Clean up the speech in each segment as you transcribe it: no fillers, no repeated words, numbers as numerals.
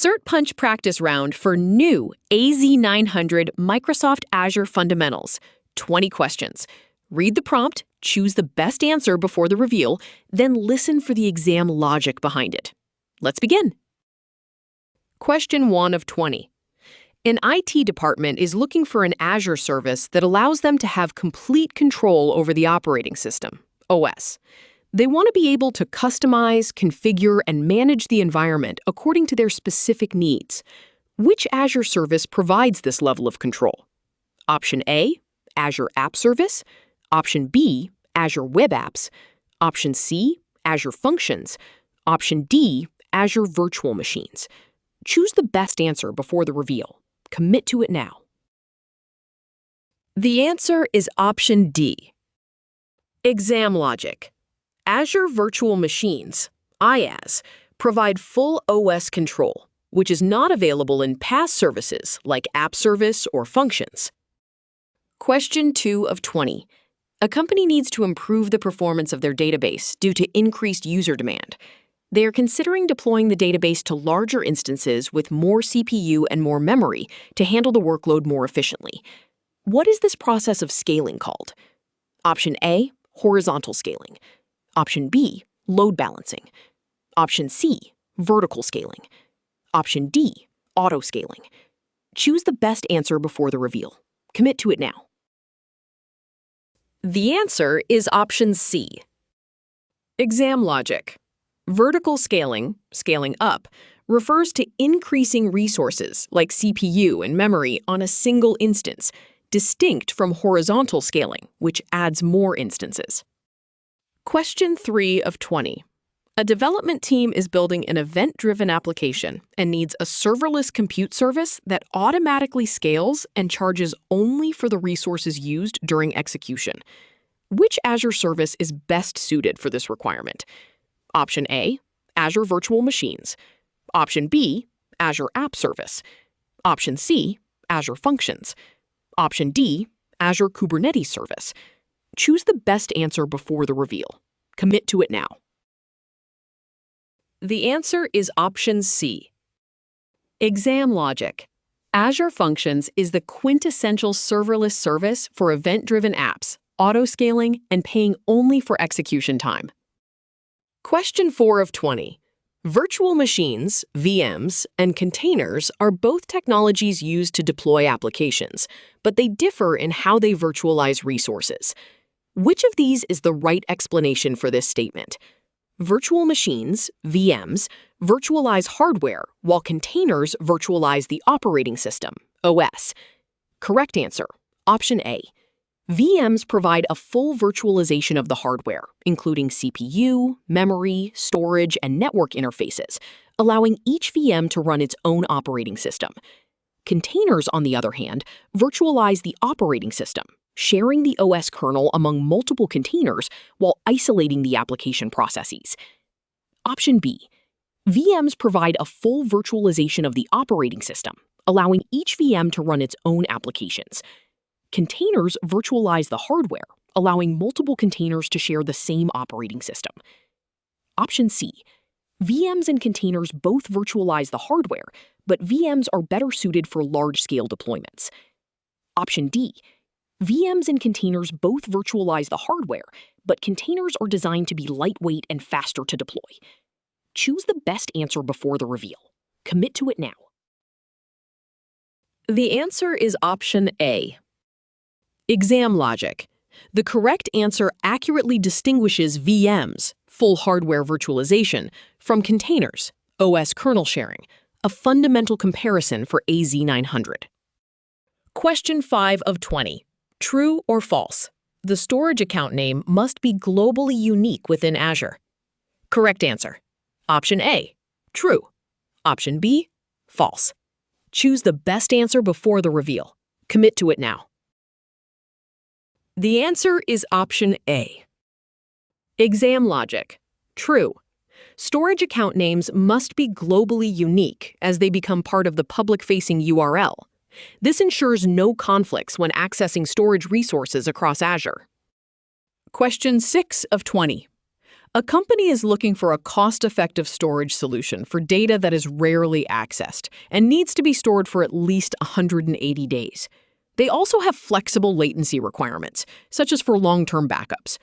CertPunch practice round for new AZ-900 Microsoft Azure Fundamentals. 20 questions. Read the prompt, choose the best answer before the reveal, then listen for the exam logic behind it. Let's begin. Question 1 of 20. An IT department is looking for an Azure service that allows them to have complete control over the operating system, OS. They want to be able to customize, configure, and manage the environment according to their specific needs. Which Azure service provides this level of control? Option A, Azure App Service. Option B, Azure Web Apps. Option C, Azure Functions. Option D, Azure Virtual Machines. Choose the best answer before the reveal. Commit to it now. The answer is option D. Exam logic. Azure Virtual Machines, IaaS, provide full OS control, which is not available in PaaS services like App Service or Functions. Question 2 of 20. A company needs to improve the performance of their database due to increased user demand. They are considering deploying the database to larger instances with more CPU and more memory to handle the workload more efficiently. What is this process of scaling called? Option A, horizontal scaling. Option B, load balancing. Option C, vertical scaling. Option D, auto scaling. Choose the best answer before the reveal. Commit to it now. The answer is option C. Exam logic. Vertical scaling, scaling up, refers to increasing resources like CPU and memory on a single instance, distinct from horizontal scaling, which adds more instances. Question 3 of 20. A development team is building an event-driven application and needs a serverless compute service that automatically scales and charges only for the resources used during execution. Which Azure service is best suited for this requirement? Option A, Azure Virtual Machines. Option B, Azure App Service. Option C, Azure Functions. Option D, Azure Kubernetes Service. Choose the best answer before the reveal. Commit to it now. The answer is option C. Exam logic. Azure Functions is the quintessential serverless service for event-driven apps, auto-scaling, and paying only for execution time. Question 4 of 20. Virtual machines, VMs, and containers are both technologies used to deploy applications, but they differ in how they virtualize resources. Which of these is the right explanation for this statement? Virtual machines, VMs, virtualize hardware, while containers virtualize the operating system, OS. Correct answer, option A. VMs provide a full virtualization of the hardware, including CPU, memory, storage, and network interfaces, allowing each VM to run its own operating system. Containers, on the other hand, virtualize the operating system, sharing the OS kernel among multiple containers while isolating the application processes. Option B. VMs provide a full virtualization of the operating system, allowing each VM to run its own applications. Containers virtualize the hardware, allowing multiple containers to share the same operating system. Option C. VMs and containers both virtualize the hardware, but VMs are better suited for large-scale deployments. Option D. VMs and containers both virtualize the hardware, but containers are designed to be lightweight and faster to deploy. Choose the best answer before the reveal. Commit to it now. The answer is option A. Exam logic. The correct answer accurately distinguishes VMs, full hardware virtualization, from containers, OS kernel sharing, a fundamental comparison for AZ-900. Question 5 of 20. True or false? The storage account name must be globally unique within Azure. Correct answer. Option A, true. Option B, false. Choose the best answer before the reveal. Commit to it now. The answer is option A. Exam logic. True. Storage account names must be globally unique as they become part of the public-facing URL. This ensures no conflicts when accessing storage resources across Azure. Question 6 of 20. A company is looking for a cost-effective storage solution for data that is rarely accessed and needs to be stored for at least 180 days. They also have flexible latency requirements, such as for long-term backups.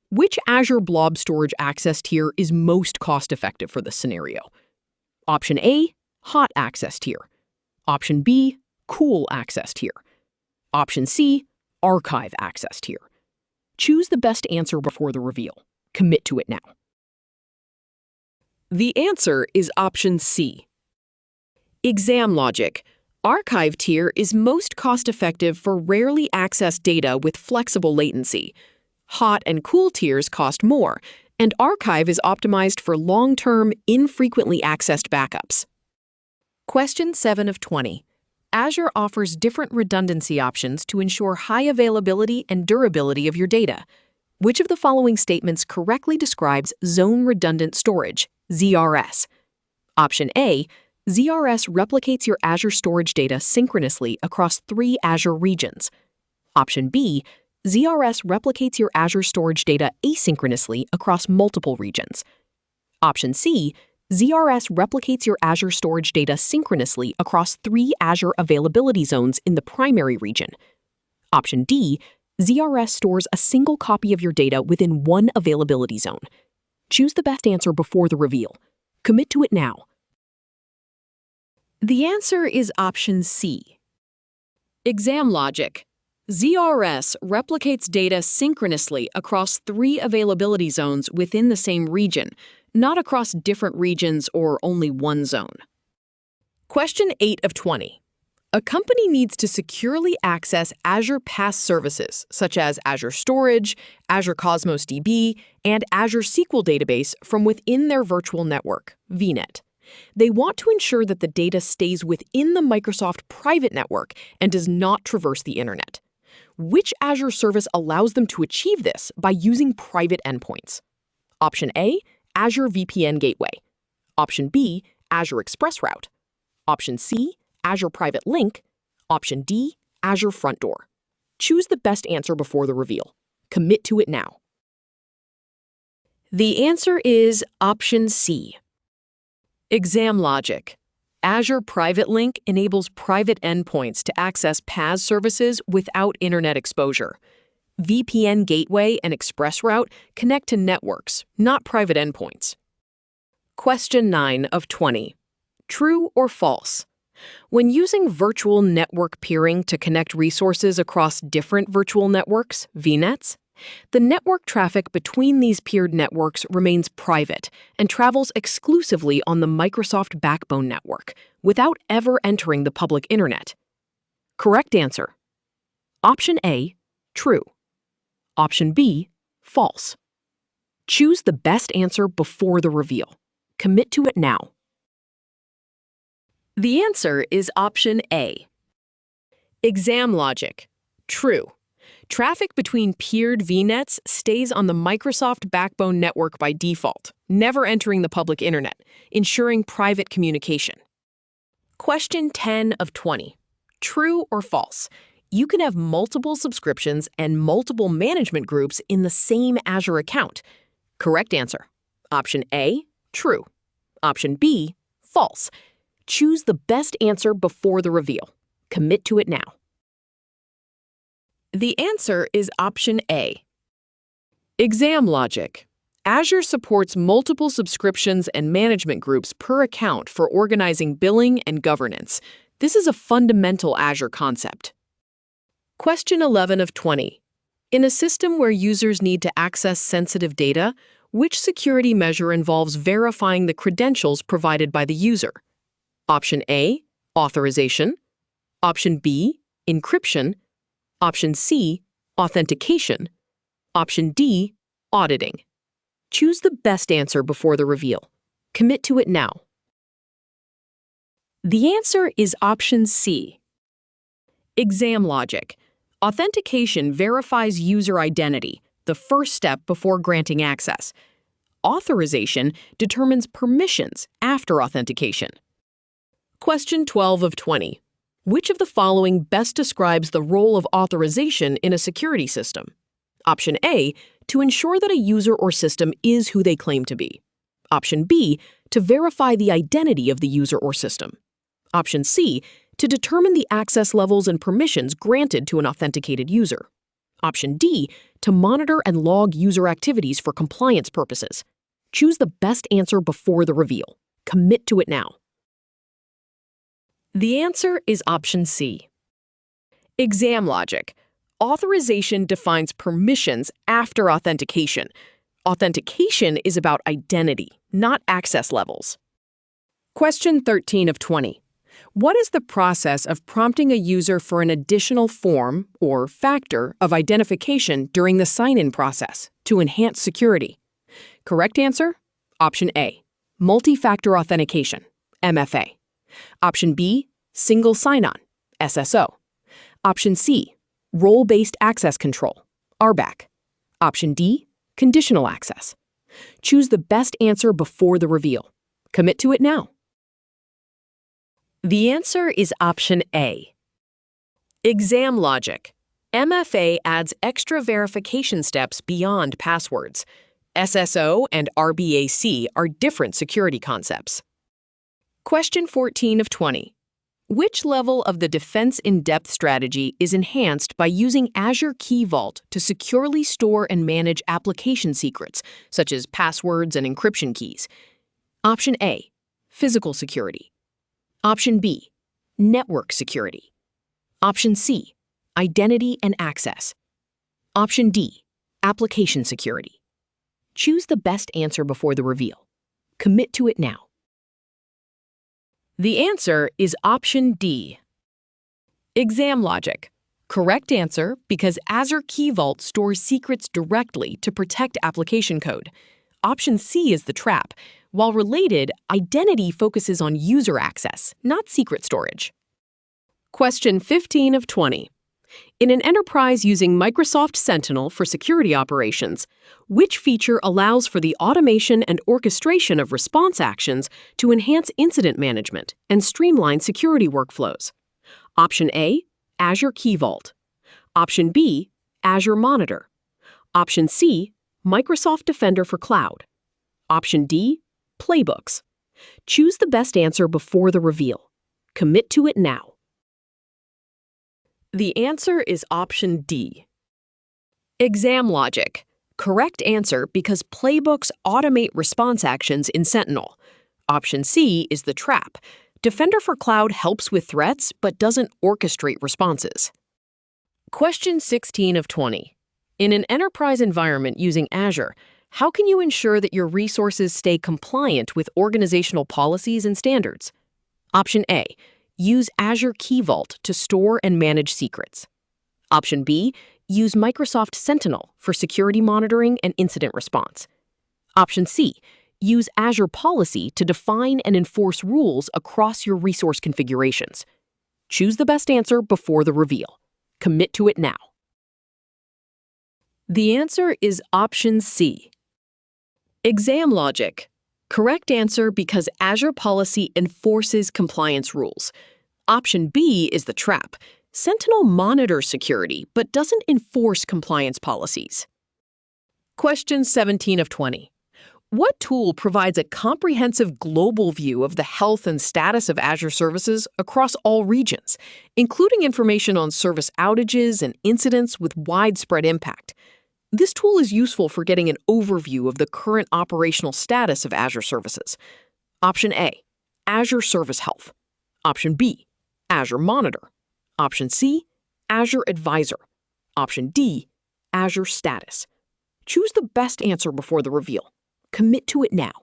Which Azure Blob Storage access tier is most cost-effective for this scenario? Option A, Hot Access Tier. Option B, Cool Access Tier. Option C, Archive Access Tier. Choose the best answer before the reveal. Commit to it now. The answer is option C. Exam logic. Archive tier is most cost-effective for rarely accessed data with flexible latency. Hot and cool tiers cost more, and archive is optimized for long-term, infrequently accessed backups. Question 7 of 20. Azure offers different redundancy options to ensure high availability and durability of your data. Which of the following statements correctly describes Zone Redundant Storage, ZRS? Option A, ZRS replicates your Azure storage data synchronously across 3 Azure regions. Option B, ZRS replicates your Azure storage data asynchronously across multiple regions. Option C, ZRS replicates your Azure storage data synchronously across 3 Azure availability zones in the primary region. Option D, ZRS stores a single copy of your data within 1 availability zone. Choose the best answer before the reveal. Commit to it now. The answer is option C. Exam logic. ZRS replicates data synchronously across 3 availability zones within the same region, not across different regions or only one zone. Question 8 of 20. A company needs to securely access Azure PaaS services, such as Azure Storage, Azure Cosmos DB, and Azure SQL Database from within their virtual network, VNet. They want to ensure that the data stays within the Microsoft private network and does not traverse the internet. Which Azure service allows them to achieve this by using private endpoints? Option A, Azure VPN Gateway. Option B, Azure Express Route. Option C, Azure Private Link. Option D, Azure Front Door. Choose the best answer before the reveal. Commit to it now. The answer is option C. Exam logic. Azure Private Link enables private endpoints to access PaaS services without internet exposure. VPN Gateway and Express Route connect to networks, not private endpoints. Question 9 of 20. True or false? When using virtual network peering to connect resources across different virtual networks, VNets, the network traffic between these peered networks remains private and travels exclusively on the Microsoft backbone network without ever entering the public internet. Correct answer. Option A, true. Option B, false. Choose the best answer before the reveal. Commit to it now. The answer is option A. Exam logic. True. Traffic between peered VNets stays on the Microsoft backbone network by default, never entering the public internet, ensuring private communication. Question 10 of 20. True or false? You can have multiple subscriptions and multiple management groups in the same Azure account. Correct answer. Option A, true. Option B, false. Choose the best answer before the reveal. Commit to it now. The answer is option A. Exam logic. Azure supports multiple subscriptions and management groups per account for organizing billing and governance. This is a fundamental Azure concept. Question 11 of 20. In a system where users need to access sensitive data, which security measure involves verifying the credentials provided by the user? Option A, authorization. Option B, encryption. Option C, authentication. Option D, auditing. Choose the best answer before the reveal. Commit to it now. The answer is option C. Exam logic. Authentication verifies user identity, the first step before granting access. Authorization determines permissions after authentication. Question 12 of 20. Which of the following best describes the role of authorization in a security system? Option A, to ensure that a user or system is who they claim to be. Option B, to verify the identity of the user or system. Option C, to determine the access levels and permissions granted to an authenticated user. Option D, to monitor and log user activities for compliance purposes. Choose the best answer before the reveal. Commit to it now. The answer is option C. Exam logic. Authorization defines permissions after authentication. Authentication is about identity, not access levels. Question 13 of 20. What is the process of prompting a user for an additional form or factor of identification during the sign-in process to enhance security? Correct answer? Option A, multi-factor authentication, MFA. Option B, single sign-on, SSO. Option C, role-based access control, RBAC. Option D, conditional access. Choose the best answer before the reveal. Commit to it now. The answer is option A. Exam logic. MFA adds extra verification steps beyond passwords. SSO and RBAC are different security concepts. Question 14 of 20. Which level of the defense in-depth strategy is enhanced by using Azure Key Vault to securely store and manage application secrets, such as passwords and encryption keys? Option A, physical security. Option B, network security. Option C, identity and access. Option D, application security. Choose the best answer before the reveal. Commit to it now. The answer is option D. Exam logic. Correct answer because Azure Key Vault stores secrets directly to protect application code. Option C is the trap. While related, identity focuses on user access, not secret storage. Question 15 of 20. In an enterprise using Microsoft Sentinel for security operations, which feature allows for the automation and orchestration of response actions to enhance incident management and streamline security workflows? Option A, Azure Key Vault. Option B, Azure Monitor. Option C, Microsoft Defender for Cloud. Option D, Playbooks. Choose the best answer before the reveal. Commit to it now. The answer is option D. Exam logic. Correct answer because Playbooks automate response actions in Sentinel. Option C is the trap. Defender for Cloud helps with threats but doesn't orchestrate responses. Question 16 of 20. In an enterprise environment using Azure, how can you ensure that your resources stay compliant with organizational policies and standards? Option A, use Azure Key Vault to store and manage secrets. Option B, use Microsoft Sentinel for security monitoring and incident response. Option C, use Azure Policy to define and enforce rules across your resource configurations. Choose the best answer before the reveal. Commit to it now. The answer is option C. Exam logic. Correct answer because Azure Policy enforces compliance rules. Option B is the trap. Sentinel monitors security but doesn't enforce compliance policies. Question 17 of 20. What tool provides a comprehensive global view of the health and status of Azure services across all regions, including information on service outages and incidents with widespread impact? This tool is useful for getting an overview of the current operational status of Azure services. Option A, Azure Service Health. Option B, Azure Monitor. Option C, Azure Advisor. Option D, Azure Status. Choose the best answer before the reveal. Commit to it now.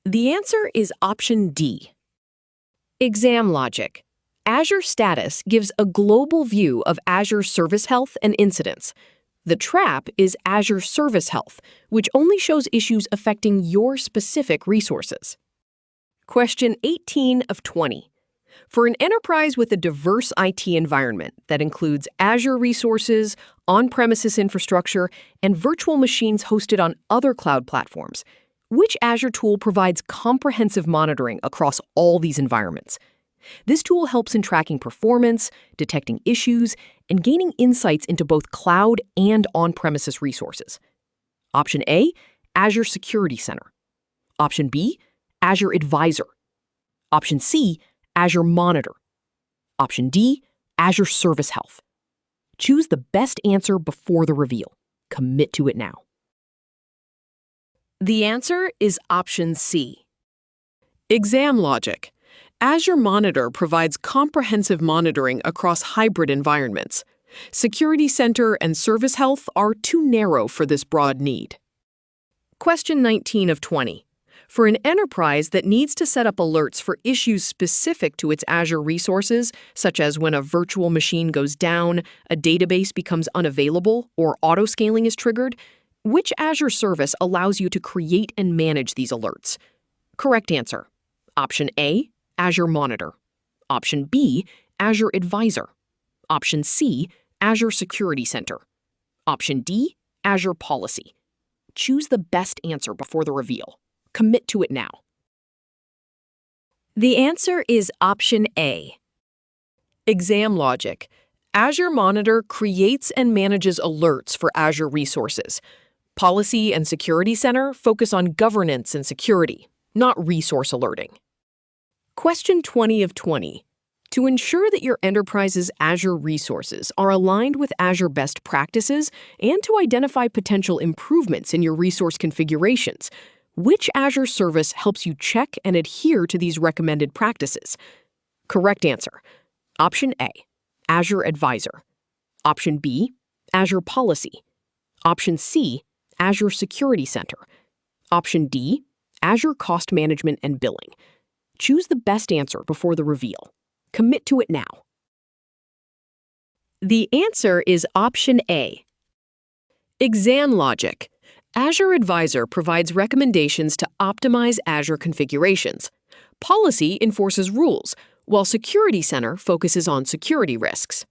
The answer is option D. Exam logic. Azure Status gives a global view of Azure Service Health and incidents. The trap is Azure Service Health, which only shows issues affecting your specific resources. Question 18 of 20. For an enterprise with a diverse IT environment that includes Azure resources, on-premises infrastructure, and virtual machines hosted on other cloud platforms, which Azure tool provides comprehensive monitoring across all these environments? This tool helps in tracking performance, detecting issues, and gaining insights into both cloud and on-premises resources. Option A, Azure Security Center. Option B, Azure Advisor. Option C, Azure Monitor. Option D, Azure Service Health. Choose the best answer before the reveal. Commit to it now. The answer is option C. Exam logic. Azure Monitor provides comprehensive monitoring across hybrid environments. Security Center and Service Health are too narrow for this broad need. Question 19 of 20. For an enterprise that needs to set up alerts for issues specific to its Azure resources, such as when a virtual machine goes down, a database becomes unavailable, or autoscaling is triggered, which Azure service allows you to create and manage these alerts? Correct answer. Option A, Azure Monitor. Option B, Azure Advisor. Option C, Azure Security Center. Option D, Azure Policy. Choose the best answer before the reveal. Commit to it now. The answer is option A. Exam logic. Azure Monitor creates and manages alerts for Azure resources. Policy and Security Center focus on governance and security, not resource alerting. Question 20 of 20. To ensure that your enterprise's Azure resources are aligned with Azure best practices and to identify potential improvements in your resource configurations, which Azure service helps you check and adhere to these recommended practices? Correct answer. Option A, Azure Advisor. Option B, Azure Policy. Option C, Azure Security Center. Option D, Azure Cost Management and Billing. Choose the best answer before the reveal. Commit to it now. The answer is option A. Exam logic. Azure Advisor provides recommendations to optimize Azure configurations. Policy enforces rules, while Security Center focuses on security risks.